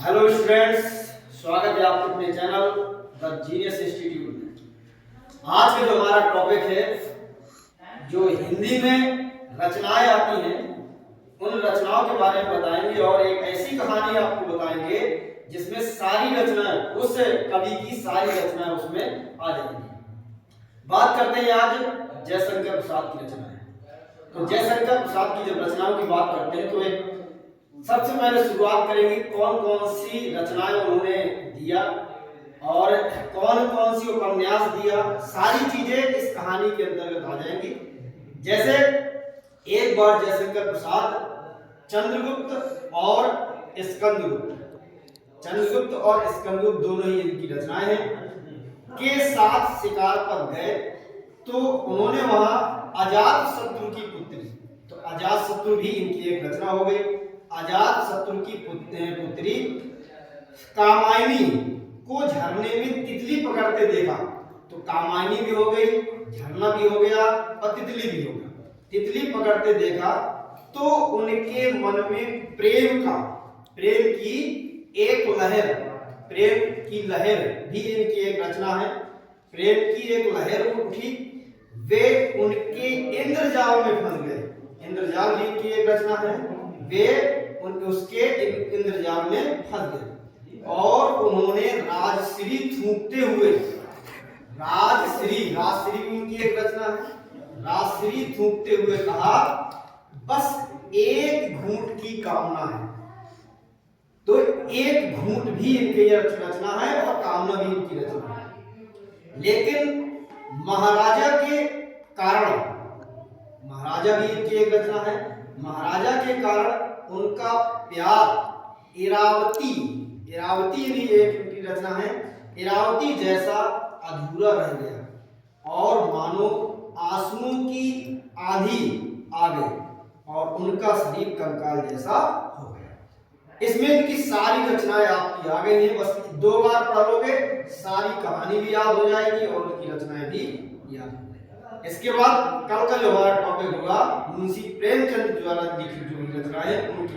Hello students, स्वागत है आपके अपने चैनल द जीनियस इंस्टीट्यूट में। आज का जो हमारा टॉपिक है, जो हिंदी में रचनाएं आती हैं, उन रचनाओं के बारे में बताएंगे और एक ऐसी कहानी आपको बताएंगे जिसमें सारी रचनाएं, उस कवि की सारी रचनाएं उसमें आ जाएंगी। बात करते हैं आज जयशंकर प्रसाद की रचनाएं। तो जयशंकर प्रसाद की जब रचनाओं की बात करते हैं तो एक सबसे पहले शुरुआत करेंगे कौन कौन सी रचनाएं उन्होंने दिया और कौन कौन सी उपन्यास दिया, सारी चीजें इस कहानी के अंतर्गत आ जाएंगी। जैसे एक बार जयशंकर प्रसाद चंद्रगुप्त और स्कंदगुप्त दोनों ही इनकी रचनाएं हैं के साथ शिकार पर गए। तो उन्होंने वहां अजात शत्रु की पुत्री, तो अजात शत्रु भी इनकी एक रचना हो गई। अजात शत्रु की पुत्री कामायनी को झरने में तितली पकड़ते देखा, तो कामायनी भी हो गई, झरना भी हो गया और तितली भी हो गया। तितली पकड़ते देखा तो उनके मन में प्रेम की लहर भी इनकी एक रचना है। प्रेम की एक लहर उठी, वे उनके इंद्रजाल में फंस गए। इंद्रजाल भी इनकी एक रचना है। वे उसके इंद्रजाल में फंस गए और उन्होंने राजश्री थूकते हुए, राजश्री भी उनकी एक रचना है। राजश्री थूकते हुए कहा, बस एक घूंट की कामना है। तो एक घूंट भी इनकी रचना है और कामना भी इनकी रचना है। लेकिन महाराजा के कारण, महाराजा भी इनकी एक रचना है। महाराजा के कारण उनका प्यार इरावती भी एक इनकी रचना है। इरावती जैसा अधूरा रह गया और मानो आंसुओं की आंधी आ गई और उनका शरीर कंकाल जैसा हो गया। इसमें इनकी सारी रचनाएं आपकी आ गई हैं। बस 2 बार पढ़ोगे सारी कहानी भी याद हो जाएगी और उनकी रचनाएं भी याद हो जाएगी। इसके बाद कल का जो हमारा टॉपिक होगा मुंशी प्रेमचंद द्वारा लिखी जो रचनाएं उनकी